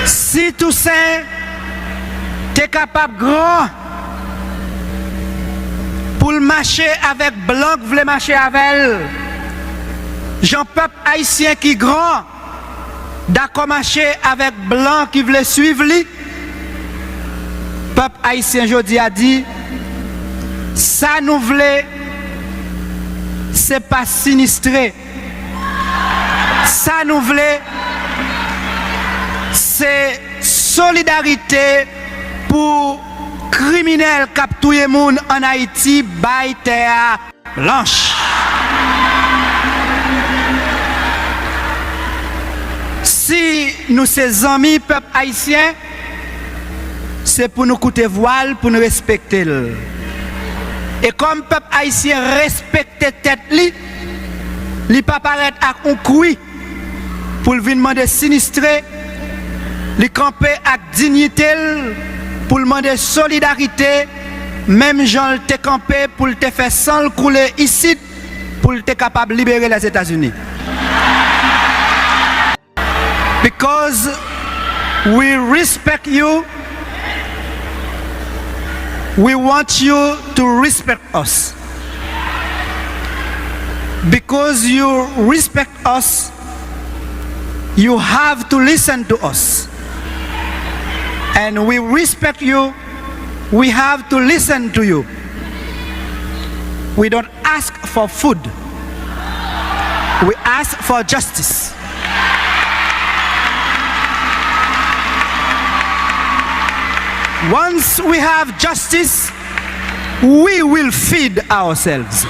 Si Toussaint t'es capable grand pour marcher avec blanc qui veut marcher avec elle, Jean peuple haïtien qui grand d'accord marcher avec blanc qui veut suivre lui, peuple haïtien aujourd'hui a dit ça nous voulait c'est pas sinistré, ça nous voulait c'est solidarité pour criminels capturer moun en Haïti by terre blanche. Si nous ces amis peuple haïtien, c'est pour nous coûter voile, pour nous respecter. Et comme peuple haïtien respecte tête li pas paraître à un cri pour venir demander sinistré, li camper avec dignité pour demander solidarité, même Jean te campé pour te faire sans le couler ici pour te capable de libérer les États-Unis. Because we respect you, we want you to respect us. Because you respect us, you have to listen to us. And we respect you, we have to listen to you. We don't ask for food, we ask for justice. Once we have justice, we will feed ourselves.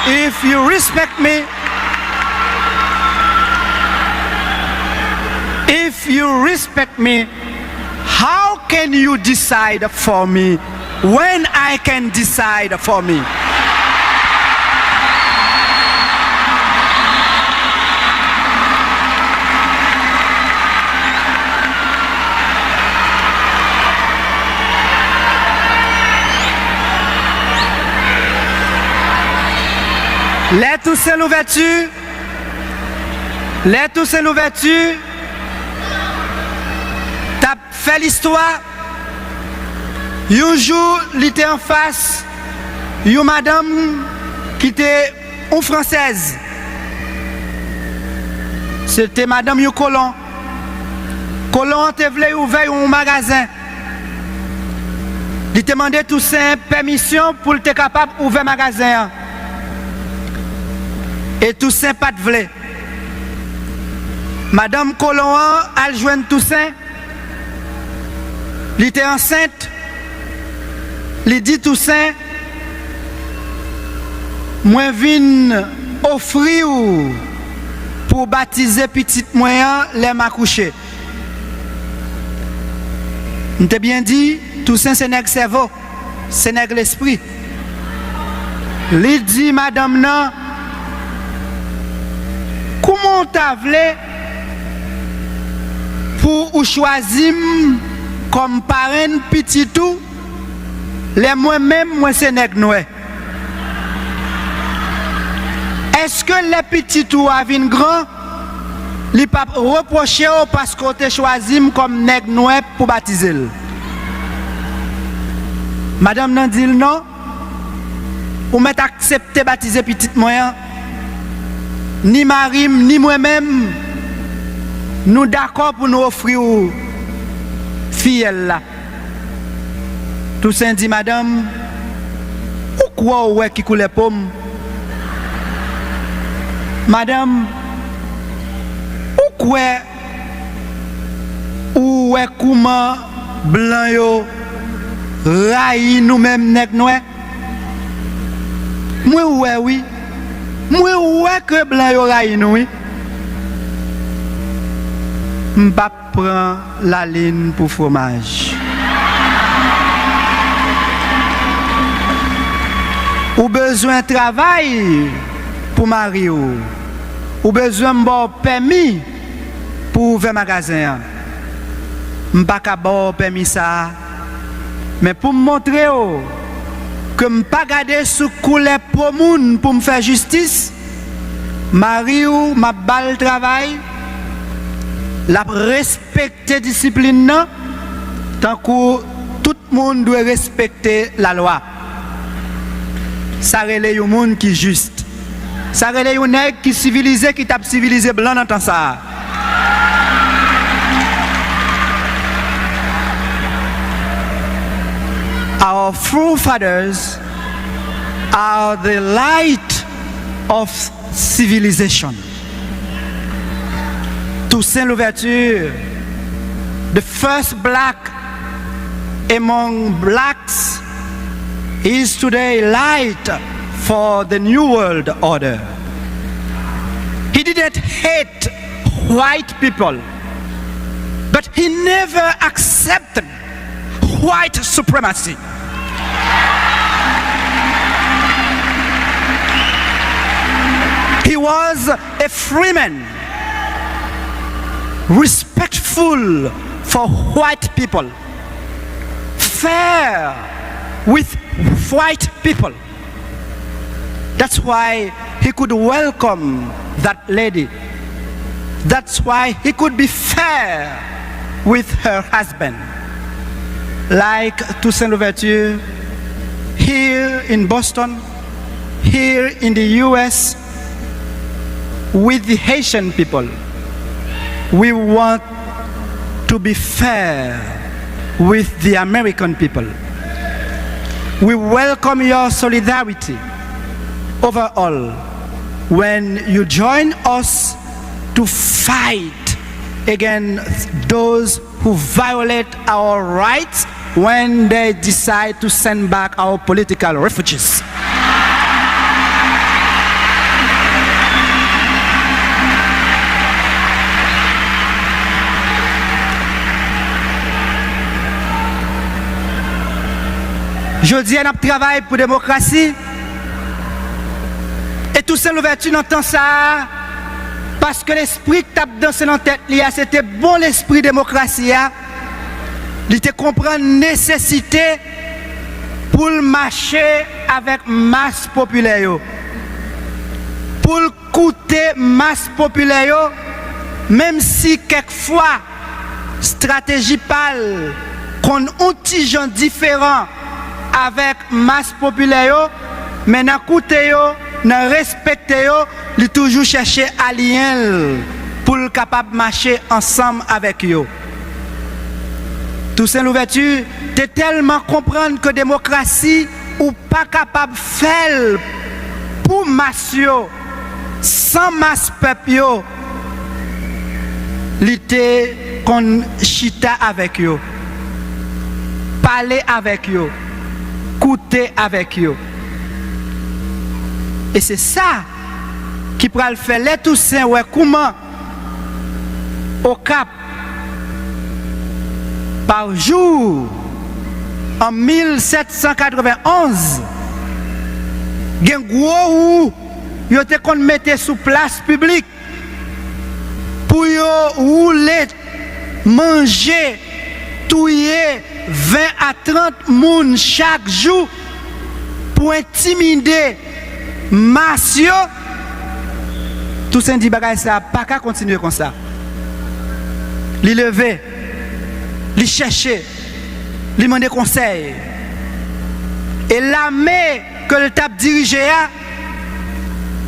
If you respect me, how can you decide for me when I can decide for me? Les Toussaint l'ouverture, t'as fait l'histoire. Un jour, il était en face, une madame qui était une française. C'était madame yon colon. Colon te voulait ouvrir un magasin. Il te demandait Toussaint permission pour être capable d'ouvrir un magasin. Et Toussaint pas de vle. Madame Colon a joint Toussaint. Elle était enceinte. Elle dit Toussaint, moi vinn offrir pour baptiser petite moyen les m'accoucher. On t'a bien dit, Toussaint c'est nèg cerveau, c'est nèg l'esprit. Elle dit madame non, comment t'as voulu pour ou choisir comme parrain petit tout les moi-même moi c'est nèg noir. Est-ce que les petits tout avin grand li pas reprocher parce qu'on t'a choisi comme nèg noir pour baptiser? Madame nan dit non. Ou m'est accepté baptiser petite moyen? Ni Marim, ni moi-même, nous d'accord pour nous offrir fille là. Toussaint dit, madame, ou quoi ouais qui coule pomme? Madame, ou quoi ou ouais comment blanc yo raï nous-mêmes nèg noir? Moi ouais oui. Moi ouais que blanc yo raï nous oui. M'pa prend la ligne pour fromage. Ou besoin de travail pour marier ou besoin de permis pour ouvrir magasin. m'pas ka bon permis ça. Mais pour me montrer que m'pas garder sous couleur pour moun pour me faire justice, Marie ou m'a bal travail, la respecter discipline non, tant que tout le monde doit respecter la loi. Ça relève un monde qui est juste. Ça relève un nègre qui est civilisé, qui tape civilisé blanc dans temps ça. Our forefathers are the light of civilization. Toussaint Louverture, the first black among blacks, is today light for the new world order. He didn't hate white people, but he never accepted white supremacy. He was a free man, respectful for white people, fair with white people. That's why he could welcome that lady. That's why he could be fair with her husband. Like Toussaint Louverture, here in Boston, here in the US, with the Haitian people, we want to be fair with the American people. We welcome your solidarity overall when you join us to fight against those who violate our rights when they decide to send back our political refugees. Je dis à notre travail pour la démocratie. Et Toussaint Louverture entend ça parce que l'esprit qui tape dans sa tête, c'était bon l'esprit démocratie. Il était comprendre la nécessité pour marcher avec masse populaire. Pour coûter masse populaire, même si quelquefois stratégie pâle, qu'on a des gens différents avec masse populaire, mais dans coûter dans respecter il toujours chercher alliés pour capable marcher ensemble avec eux. Toussaint Louverture t'es tellement comprendre que démocratie ou pas capable faire pour masse sans masse peuple il était qu'on chita avec eux, parler avec eux, coûter avec eux. Et c'est ça qui pourra le faire les Toussaint ouais comment au Cap par jour en 1791 gen gros ou yo te kon mette sous place publique pour yo rouler manger touiller 20 à 30 moun chaque jour pour intimider Massio. Toussaint dit bagay ça pas qu'à continuer comme ça. Li lever, li chercher, li demander conseil. Et l'armée que le tap dirigé a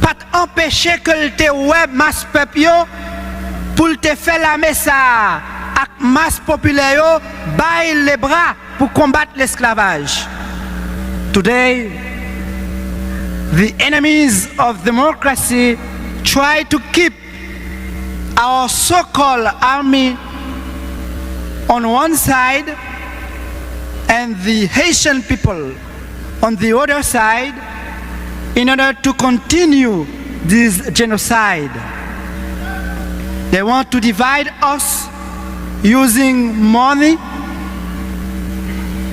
pas empêcher que le te web masse peuple pour te faire l'armée ça avec masse populaire baille les bras pour combattre l'esclavage. Today the enemies of democracy try to keep our so-called army on one side and the Haitian people on the other side in order to continue this genocide. They want to divide us using money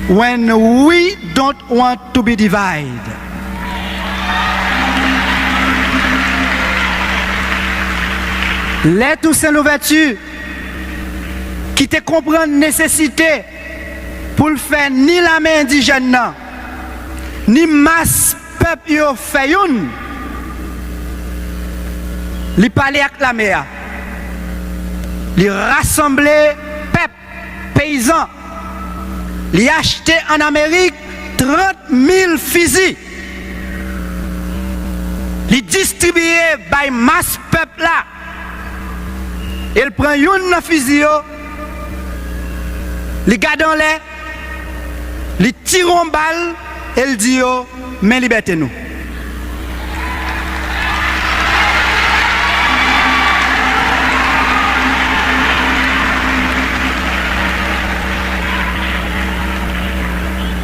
when we don't want to be divided. Les Toussaint Louverture qui te comprend nécessité pour le faire ni la main indigène, ni masse peuple yo fait une, li parler avec la mer, li rassembler peuple paysans, li acheter en Amérique 30 000 fusils, li distribuer by masse peuple là. Il prend une fusil, li garde en l'air, li tire en balle, et il dit mais liberté nous.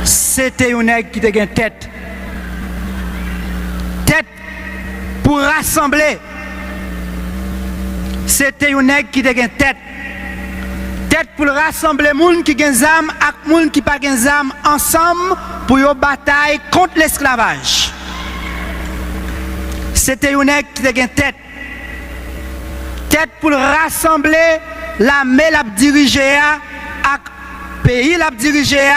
C'était un nègre qui était une tête. Tête pour rassembler. C'était un nègre qui était une tête. Tête pour rassembler les gens qui ont des armes et les gens qui n'ont pas des armes ensemble pour une bataille contre l'esclavage. C'était un nègre qui était une tête. Tête pour rassembler l'armée la diriger et le pays la diriger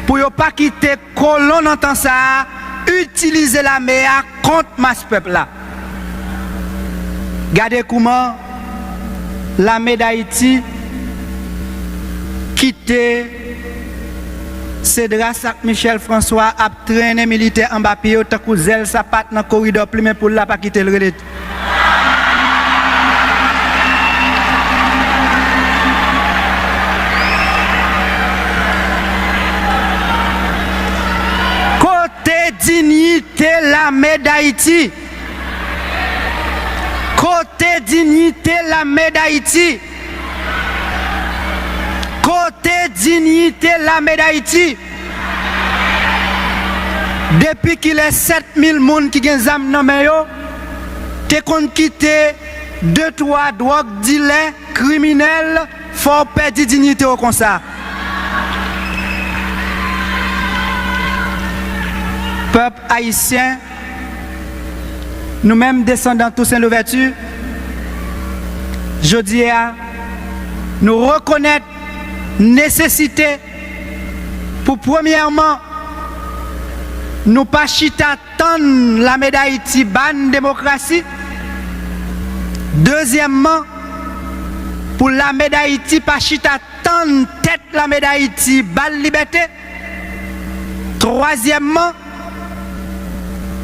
pour ne pas quitter colon dans temps ça, utiliser la mer contre masse peuple là. Regardez comment l'armée d'Haïti quitté Cédras avec Michel François a traîné militaire en bas pied tant que zèle sa patte dans le corridor plus mais pour la pas quitter le relais. Dignité l'armée d'Haïti. Côté dignité l'armée d'Haïti. Côté dignité l'armée d'Haïti. Depuis qu'il est 7000 personnes qui ont des armes dans les mains, tu as quitté 2-3 drogues, dealers, criminels, faut perdre dignité comme ça. Peuple haïtien, nous-mêmes descendants tous en l'ouverture, je dis à nous reconnaître nécessité pour premièrement nous pas chita tant la médaille Haïti ban démocratie. Deuxièmement, pour la médaille Haïti pas chita tant tête la médaille Haïti ban liberté. Troisièmement,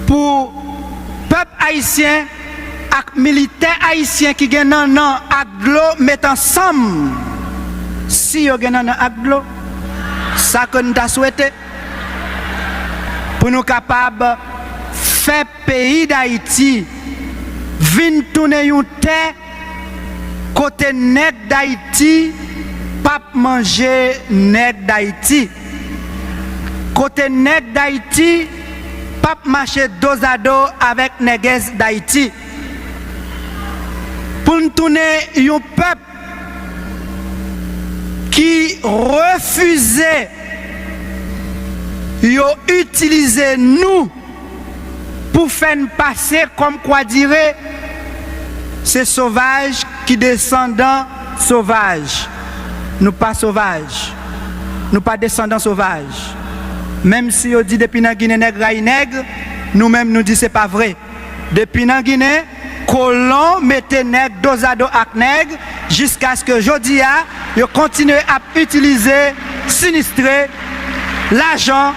pour peuple haïtien et militaires haïtiens qui gagnent dans aglo mettent ensemble. Si vous gagnent dans aglo, ça que nous avons souhaité pour nous capables de faire pays d'Haïti venir tourner une terre côté net d'Haïti, pas manger net d'Haïti. Côté net d'Haïti, pas marcher dos à dos avec les nègres d'Haïti. Pour nous tourner un peuple qui refusait d'utiliser nous pour faire passer comme quoi dirait c'est sauvage qui descendant sauvage. Nous pas sauvages. Nous pas descendants sauvages. Même si on dit depuis la Guinée nègre, nous-mêmes nous disons que ce n'est pas vrai. Depuis la Guinée, colons mettaient nègre dos à dos avec nègre jusqu'à ce que aujourd'hui, ils continuent à utiliser, sinistrer l'argent,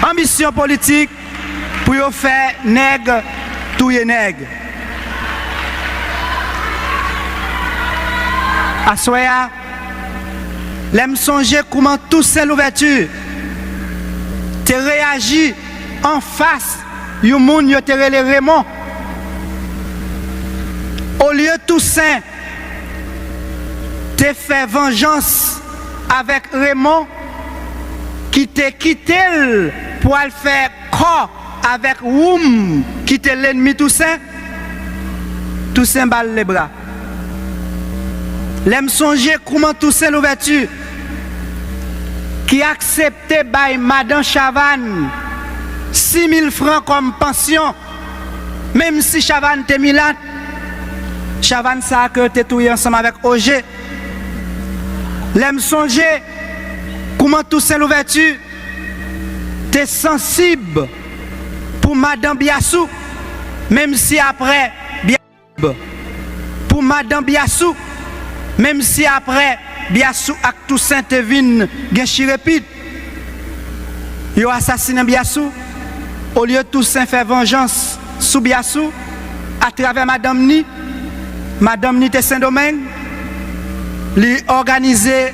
ambition politique pour faire nègre, touyer nègre. À soya, l'aime songer comment tout c'est l'ouverture. Tu réagis en face, you moun yo te relé Raymond. Au lieu tout saint, tu fait vengeance avec Raymond qui t'a quitté pour aller faire corps avec Woum qui était l'ennemi Toussaint. Toussaint balle les bras. L'aime songer comment Toussaint l'ouverture qui acceptait by Madame Chavannes 6 000 francs comme pension, même si Chavannes était Milan, Chavannes ça que t'es tout ensemble avec OG. L'aime songer comment Toussaint Louverture t'es sensible pour Madame Biassou, même si après pour Madame Biassou, même si après Biassou ak Toussaint te vin gen chirepit, yo assassiné Biassou, au lieu de Toussaint faire vengeance sous Biassou à travers Madame Ni te Saint-Domingue, li organisé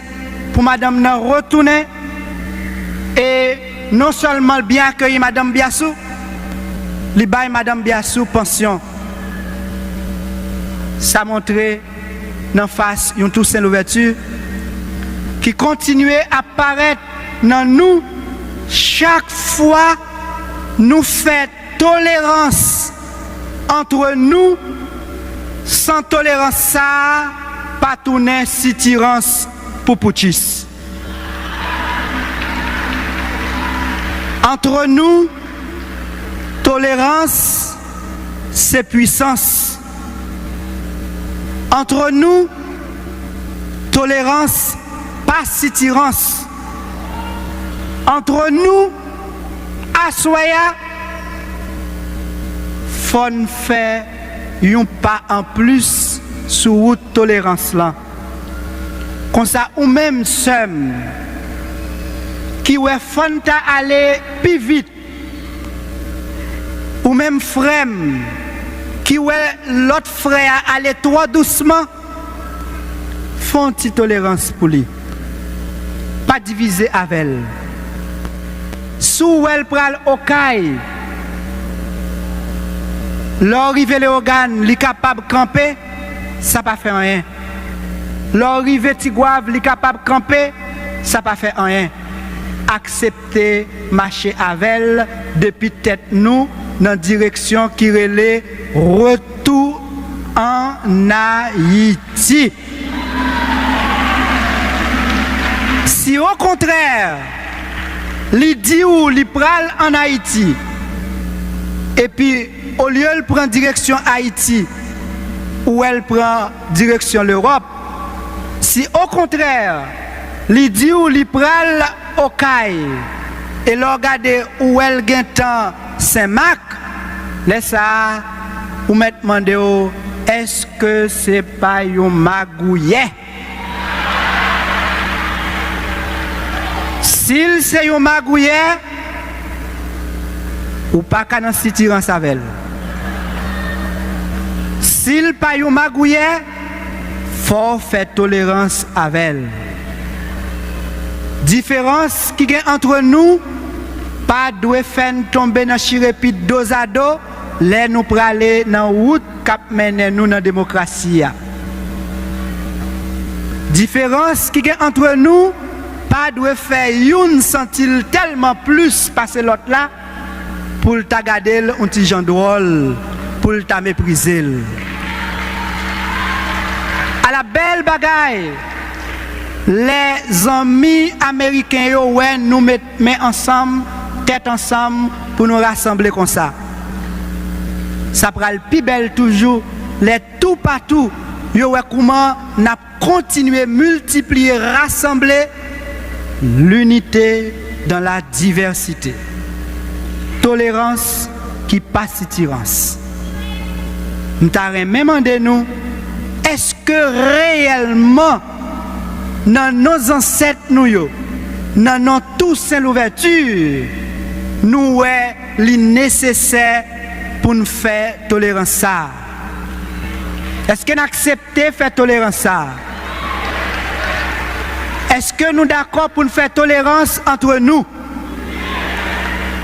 pour Madame nan retourner et non seulement bien accueilli Madame Biassou, li bay Madame Biassou pension. Ça montrait dans face yon Toussaint Louverture qui continuait à apparaître dans nous chaque fois nous fait tolérance entre nous. Sans tolérance ça pas tourner si tirance pour putschis. Entre nous tolérance c'est puissance. Entre nous tolérance pas si tirance. Entre nous assoya fon fait yon pas en plus sur route tolérance là. Comme ça ou même seul qui ouais fon ta aller plus vite. Ou même frère qui ouais l'autre frère aller trop doucement. Font une tolérance pour lui. Pas diviser avec elle. Sous elle pral au caille. L'arrivée les organes, li capable camper, ça pas fait rien. L'arrivée Tigouave, li capable camper, ça pas fait rien. Accepter marcher avec elle depuis tête nous dans direction qui relait retour en Haïti. Si au contraire, li dit ou li pral en Haïti, et puis au lieu de prendre direction Haïti ou elle prend direction l'Europe, si au contraire, li dit ou li pral au Caille et le regarder où elle gagne temps Saint-Marc, laisse ça ou mettre demander est-ce que c'est pas un magouillet? S'il c'est un magouillet, ou pas qu'à dans si tirant savel. S'il pas un magouillet, faut faire tolérance avec elle. Différence qui est entre nous, pas doit faire tomber dans chirépit dos à dos, les nous praler dans route cap mène nous dans la démocratie. Différence qui est entre nous, pas doit faire une sentir tellement plus passer l'autre là pour ta garder un petit genre drôle, pour ta mépriser. À la belle bagaille, les amis américains ouais, nous mettons ensemble, tête ensemble pour nous rassembler comme ça. Ça prend le plus belle toujours, les tout partout, yo ouais comment n'a continué multiplier, rassembler l'unité dans la diversité. Tolérance qui passe tyrance. Nous t'avons même demandé nous, est-ce que réellement dans nos ancêtres nous dans nos Toussaint Louverture nous est li nécessaire pour nous faire tolérance ça? Est-ce que nous acceptons faire tolérance ça? Est-ce que nous d'accord pour nous faire tolérance entre nous?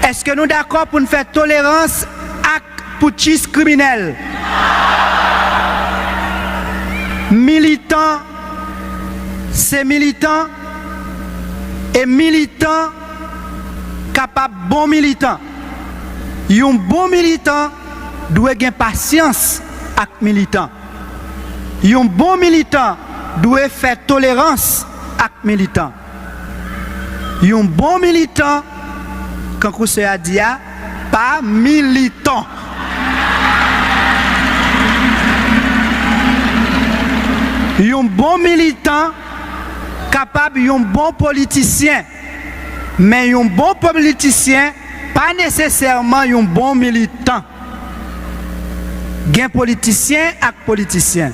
Est-ce que nous d'accord pour nous faire tolérance avec putschis criminels? Militants, c'est militants et militants capables bon militant. Un bon militant doit avoir patience avec militant. Un bon militant doit faire tolérance avec militant. Un bon militant, quand vous a dit, pas militant. Un bon militant capable un bon politicien. Mais un bon politicien, pas nécessairement un bon militant. Gain politicien avec politicien.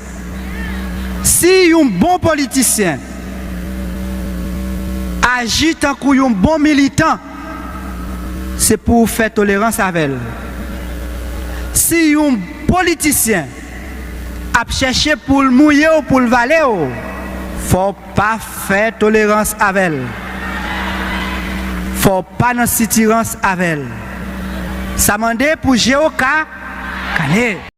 Si un bon politicien agit tant qu'un bon militant, c'est pour faire tolérance avec elle. Si un politicien a cherché pour le mouiller ou pour le valer, il ne faut pas faire tolérance avec elle. Il ne faut pas dans situation avec elle. Ça m'a demandé pour Géoka Kane.